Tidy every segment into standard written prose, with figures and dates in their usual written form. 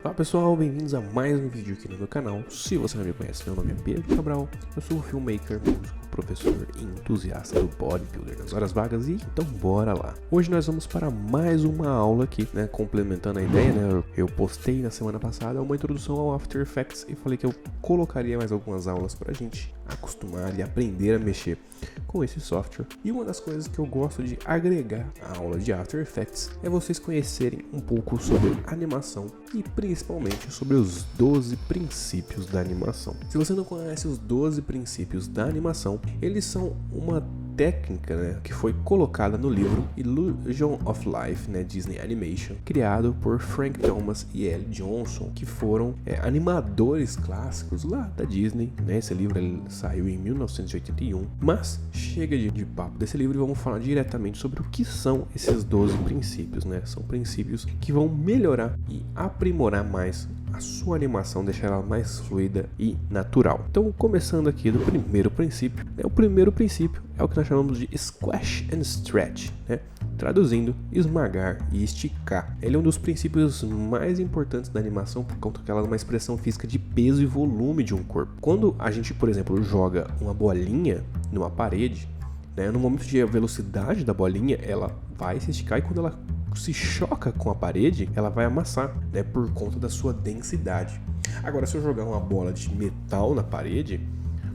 Fala pessoal, bem-vindos a mais um vídeo aqui no meu canal. Se você não me conhece, meu nome é Pedro Cabral, eu sou filmmaker, músico, professor e entusiasta do bodybuilder nas horas vagas e então bora lá. Hoje nós vamos para mais uma aula aqui, né, complementando a ideia, né, eu postei na semana passada uma introdução ao After Effects e falei que eu colocaria mais algumas aulas pra gente acostumar e aprender a mexer com esse software. E uma das coisas que eu gosto de agregar à aula de After Effects é vocês conhecerem um pouco sobre animação e principalmente sobre os 12 princípios da animação. Se você não conhece os 12 princípios da animação, eles são uma técnica, né, que foi colocada no livro Illusion of Life, né, Disney Animation, criado por Frank Thomas e L. Johnson, que foram animadores clássicos lá da Disney, né? Esse livro ele saiu em 1981, mas chega de papo desse livro e vamos falar diretamente sobre o que são esses 12 princípios, né? São princípios que vão melhorar e aprimorar mais a sua animação, deixar ela mais fluida e natural. Então, começando aqui do primeiro princípio, né? O primeiro princípio é o que nós chamamos de Squash and Stretch, né? Traduzindo, esmagar e esticar. Ele é um dos princípios mais importantes da animação por conta que ela é uma expressão física de peso e volume de um corpo. Quando a gente, por exemplo, joga uma bolinha numa parede, né? No momento de velocidade da bolinha, ela vai se esticar e quando ela se choca com a parede, ela vai amassar, né, por conta da sua densidade. Agora, se eu jogar uma bola de metal na parede,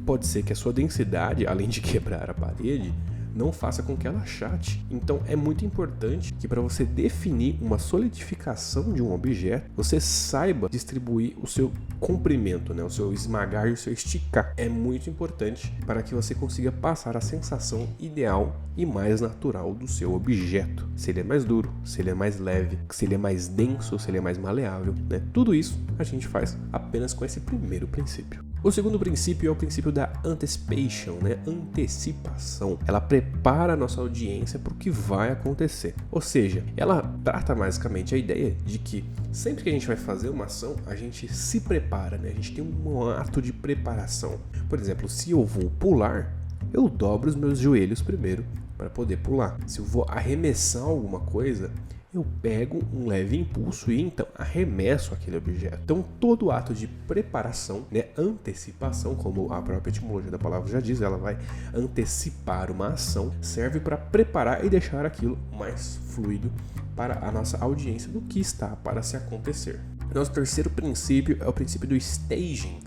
pode ser que a sua densidade, além de quebrar a parede, não faça com que ela achate. Então é muito importante que para você definir uma solidificação de um objeto, você saiba distribuir o seu comprimento, né? O seu esmagar e o seu esticar. É muito importante para que você consiga passar a sensação ideal e mais natural do seu objeto. Se ele é mais duro, se ele é mais leve, se ele é mais denso, se ele é mais maleável, né? Tudo isso a gente faz apenas com esse primeiro princípio. O segundo princípio é o princípio da anticipation, né? Antecipação. Ela prepara a nossa audiência para o que vai acontecer. Ou seja, ela trata basicamente a ideia de que sempre que a gente vai fazer uma ação, a gente se prepara, né? A gente tem um ato de preparação. Por exemplo, se eu vou pular, eu dobro os meus joelhos primeiro para poder pular. Se eu vou arremessar alguma coisa, eu pego um leve impulso e então arremesso aquele objeto. Então todo ato de preparação, né, antecipação, como a própria etimologia da palavra já diz, ela vai antecipar uma ação, serve para preparar e deixar aquilo mais fluido para a nossa audiência do que está para se acontecer. Nosso terceiro princípio é o princípio do staging.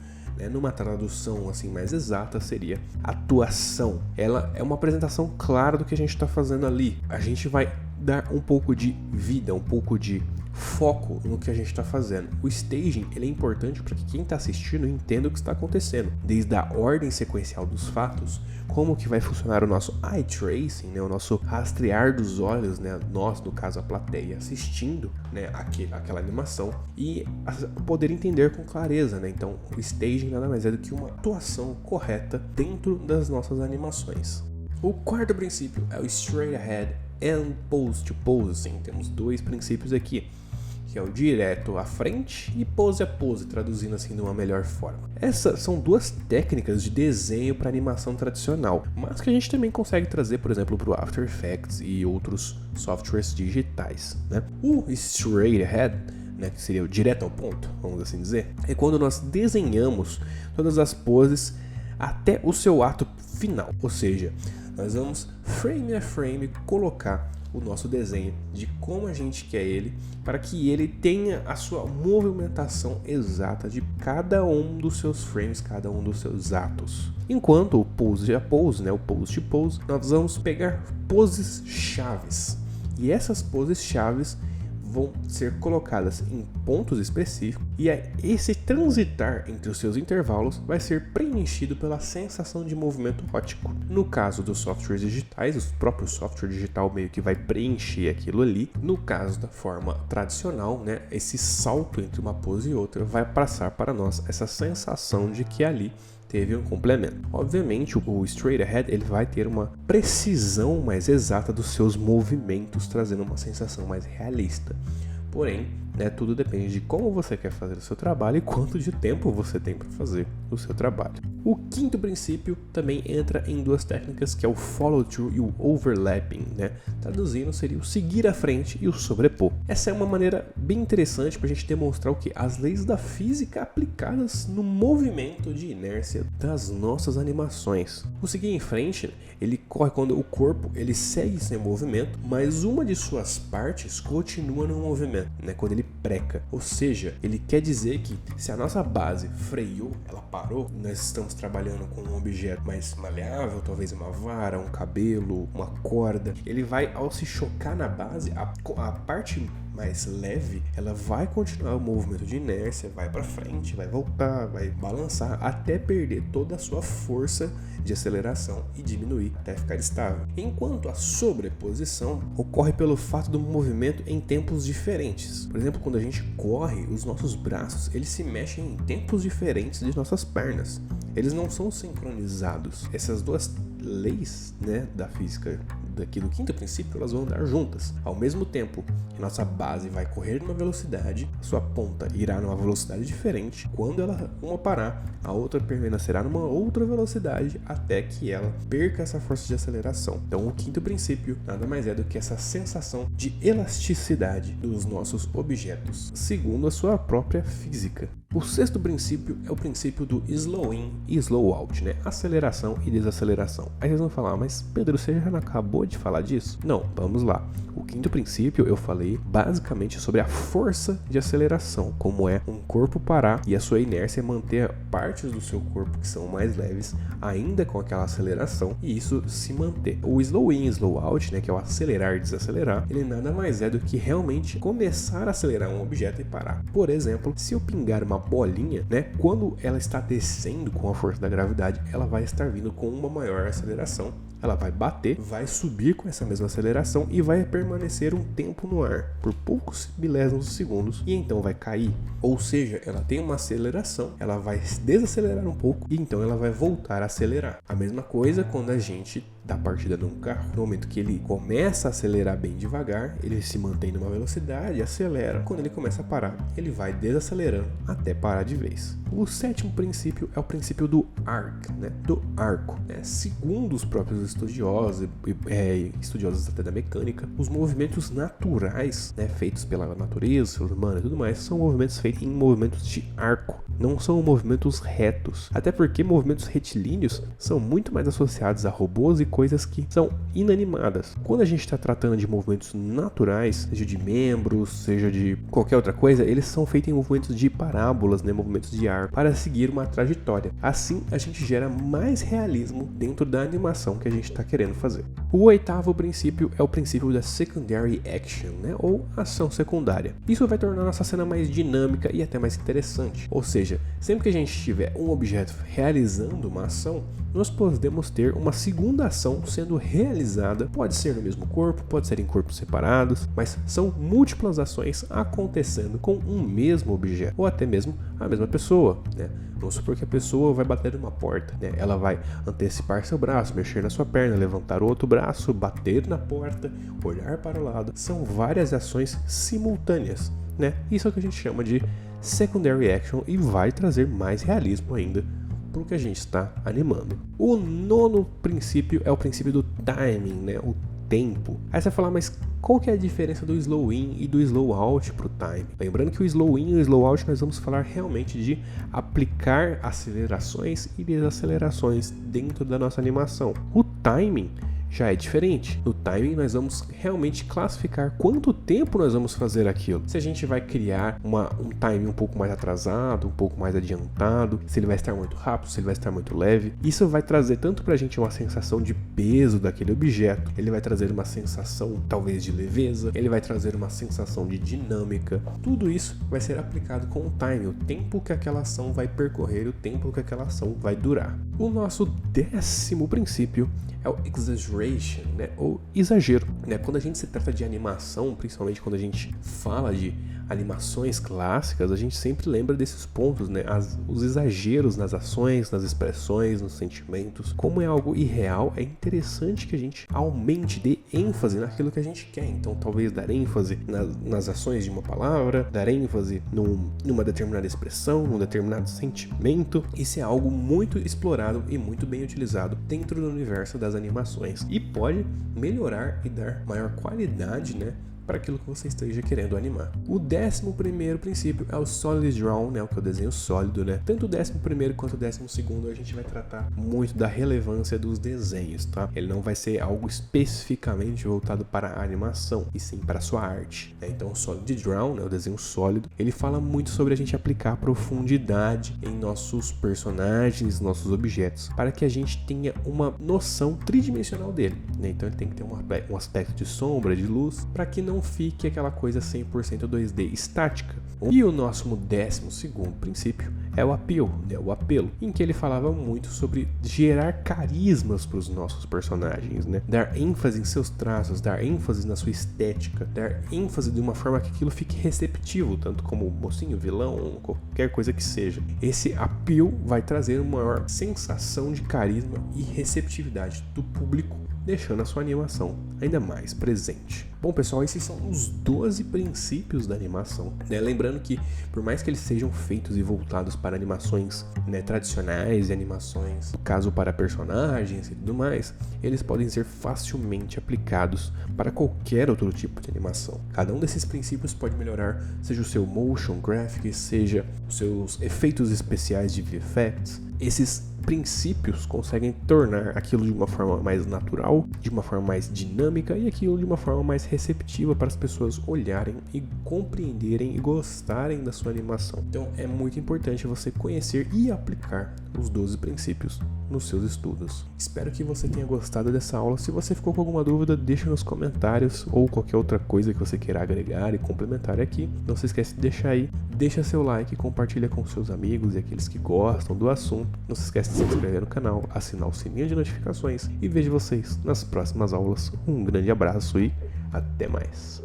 Numa tradução assim mais exata seria atuação. Ela é uma apresentação clara do que a gente está fazendo ali. A gente vai dar um pouco de vida, um pouco de foco no que a gente está fazendo. O staging ele é importante para que quem está assistindo entenda o que está acontecendo, desde a ordem sequencial dos fatos, como que vai funcionar o nosso eye tracing, né, o nosso rastrear dos olhos, né, nós, no caso a plateia, assistindo, né, aquela animação e poder entender com clareza, né? Então o staging nada mais é do que uma atuação correta dentro das nossas animações. O quarto princípio é o straight ahead and pose to pose. Temos dois princípios aqui, que é o direto à frente e pose a pose, traduzindo assim de uma melhor forma. Essas são duas técnicas de desenho para animação tradicional, mas que a gente também consegue trazer, por exemplo, para o After Effects e outros softwares digitais, né? O straight ahead, né, que seria o direto ao ponto, vamos assim dizer, é quando nós desenhamos todas as poses até o seu ato final, ou seja, nós vamos frame a frame colocar o nosso desenho de como a gente quer ele, para que ele tenha a sua movimentação exata de cada um dos seus frames, cada um dos seus atos. Enquanto o pose a pose, né, o pose to pose, nós vamos pegar poses chaves. E essas poses chaves vão ser colocadas em pontos específicos e esse transitar entre os seus intervalos vai ser preenchido pela sensação de movimento óptico. No caso dos softwares digitais, o próprio software digital meio que vai preencher aquilo ali. No caso da forma tradicional, né, esse salto entre uma pose e outra vai passar para nós essa sensação de que ali teve um complemento. Obviamente, o straight ahead ele vai ter uma precisão mais exata dos seus movimentos, trazendo uma sensação mais realista. Porém, né? Tudo depende de como você quer fazer o seu trabalho e quanto de tempo você tem para fazer o seu trabalho. O quinto princípio também entra em duas técnicas, que é o follow-through e o overlapping, né? Traduzindo, seria o seguir à frente e o sobrepor. Essa é uma maneira bem interessante para a gente demonstrar o que? As leis da física aplicadas no movimento de inércia das nossas animações. O seguir em frente, ele corre quando o corpo ele segue sem movimento, mas uma de suas partes continua no movimento, né? Quando ele preca. Ou seja, ele quer dizer que se a nossa base freou, ela parou, nós estamos trabalhando com um objeto mais maleável, talvez uma vara, um cabelo, uma corda, ele vai, ao se chocar na base, a parte mais leve, ela vai continuar o movimento de inércia, vai para frente, vai voltar, vai balançar até perder toda a sua força de aceleração e diminuir até ficar estável. Enquanto a sobreposição ocorre pelo fato do movimento em tempos diferentes. Por exemplo, quando a gente corre, os nossos braços eles se mexem em tempos diferentes de nossas pernas. Eles não são sincronizados. Essas duas leis, né, da física daqui do quinto princípio, elas vão andar juntas. Ao mesmo tempo que nossa base vai correr numa velocidade, sua ponta irá numa velocidade diferente. Quando uma parar, a outra permanecerá numa outra velocidade até que ela perca essa força de aceleração. Então o quinto princípio nada mais é do que essa sensação de elasticidade dos nossos objetos, segundo a sua própria física. O sexto princípio é o princípio do slow in e slow out, né? Aceleração e desaceleração. Aí vocês vão falar, mas Pedro, você já não acabou de falar disso? Não, vamos lá. O quinto princípio eu falei basicamente sobre a força de aceleração, como é um corpo parar e a sua inércia manter partes do seu corpo que são mais leves ainda com aquela aceleração e isso se manter. O slow in e slow out, né, que é o acelerar e desacelerar, ele nada mais é do que realmente começar a acelerar um objeto e parar. Por exemplo, se eu pingar uma bolinha, né, quando ela está descendo com a força da gravidade, ela vai estar vindo com uma maior aceleração. Ela vai bater, vai subir com essa mesma aceleração e vai permanecer um tempo no ar, por poucos milésimos de segundos, e então vai cair. Ou seja, ela tem uma aceleração, ela vai desacelerar um pouco e então ela vai voltar a acelerar. A mesma coisa quando a gente dá partida num carro. No momento que ele começa a acelerar bem devagar, ele se mantém numa velocidade e acelera. Quando ele começa a parar, ele vai desacelerando até parar de vez. O sétimo princípio é o princípio do arc, né? Do arco. Né? Segundo os próprios estudiosos até da mecânica, os movimentos naturais, né, feitos pela natureza, ser humano e tudo mais, são movimentos feitos em movimentos de arco. Não são movimentos retos. Até porque movimentos retilíneos são muito mais associados a robôs e coisas que são inanimadas. Quando a gente está tratando de movimentos naturais, seja de membros, seja de qualquer outra coisa, eles são feitos em movimentos de parábolas, né, movimentos de ar, para seguir uma trajetória. Assim, a gente gera mais realismo dentro da animação que a gente está querendo fazer. O oitavo princípio é o princípio da secondary action, né, ou ação secundária. Isso vai tornar nossa cena mais dinâmica e até mais interessante. Ou seja, sempre que a gente tiver um objeto realizando uma ação, nós podemos ter uma segunda ação sendo realizada. Pode ser no mesmo corpo, pode ser em corpos separados, mas são múltiplas ações acontecendo com um mesmo objeto, ou até mesmo a mesma pessoa, né? Vamos supor que a pessoa vai bater numa porta, né? Ela vai antecipar seu braço, mexer na sua perna, levantar o outro braço, bater na porta, olhar para o lado. São várias ações simultâneas, né? Isso é o que a gente chama de secondary action e vai trazer mais realismo ainda para o que a gente está animando. O nono princípio é o princípio do timing, né? O tempo. Aí você vai falar, mas qual que é a diferença do slow in e do slow out para o time? Lembrando que o slow in e o slow out nós vamos falar realmente de aplicar acelerações e desacelerações dentro da nossa animação. O timing já é diferente. No timing nós vamos realmente classificar quanto tempo nós vamos fazer aquilo. Se a gente vai criar um timing um pouco mais atrasado, um pouco mais adiantado, se ele vai estar muito rápido, se ele vai estar muito leve. Isso vai trazer tanto pra gente uma sensação de peso daquele objeto, ele vai trazer uma sensação talvez de leveza, ele vai trazer uma sensação de dinâmica. Tudo isso vai ser aplicado com o timing, o tempo que aquela ação vai percorrer, o tempo que aquela ação vai durar. O nosso décimo princípio é o exaggeration, né, ou exagero, né? Quando a gente se trata de animação, principalmente quando a gente fala de animações clássicas, a gente sempre lembra desses pontos, né? Os exageros nas ações, nas expressões, nos sentimentos. Como é algo irreal, é interessante que a gente aumente, dê ênfase naquilo que a gente quer. Então, talvez dar ênfase nas ações de uma palavra, dar ênfase numa determinada expressão, num determinado sentimento. Isso é algo muito explorado e muito bem utilizado dentro do universo das animações. E pode melhorar e dar maior qualidade, né, para aquilo que você esteja querendo animar. O 11º princípio é o Solid Draw, né, o que é o desenho sólido, né? Tanto o 11º quanto o 12º a gente vai tratar muito da relevância dos desenhos, tá? Ele não vai ser algo especificamente voltado para a animação, e sim para a sua arte, né? Então o Solid Draw, né, o desenho sólido, ele fala muito sobre a gente aplicar profundidade em nossos personagens, nossos objetos, para que a gente tenha uma noção tridimensional dele, né? Então ele tem que ter um aspecto de sombra, de luz, para que não fique aquela coisa 100% 2D estática. E o nosso 12º princípio é o appeal, né, o apelo, em que ele falava muito sobre gerar carismas para os nossos personagens, né? Dar ênfase em seus traços, dar ênfase na sua estética, dar ênfase de uma forma que aquilo fique receptivo, tanto como mocinho, vilão, qualquer coisa que seja. Esse appeal vai trazer uma maior sensação de carisma e receptividade do público, deixando a sua animação ainda mais presente. Bom, pessoal, esses são os 12 princípios da animação, né? Lembrando que, por mais que eles sejam feitos e voltados para animações, né, tradicionais e animações, no caso para personagens e tudo mais, eles podem ser facilmente aplicados para qualquer outro tipo de animação. Cada um desses princípios pode melhorar, seja o seu motion graphic, seja os seus efeitos especiais de VFX. Esses princípios conseguem tornar aquilo de uma forma mais natural, de uma forma mais dinâmica e aquilo de uma forma mais receptiva para as pessoas olharem e compreenderem e gostarem da sua animação. Então é muito importante você conhecer e aplicar os 12 princípios nos seus estudos. Espero que você tenha gostado dessa aula. Se você ficou com alguma dúvida, deixa nos comentários ou qualquer outra coisa que você queira agregar e complementar aqui. Não se esquece de deixar aí, deixa seu like, compartilha com seus amigos e aqueles que gostam do assunto. Não se esquece de se inscrever no canal, assinar o sininho de notificações e vejo vocês nas próximas aulas. Um grande abraço e até mais.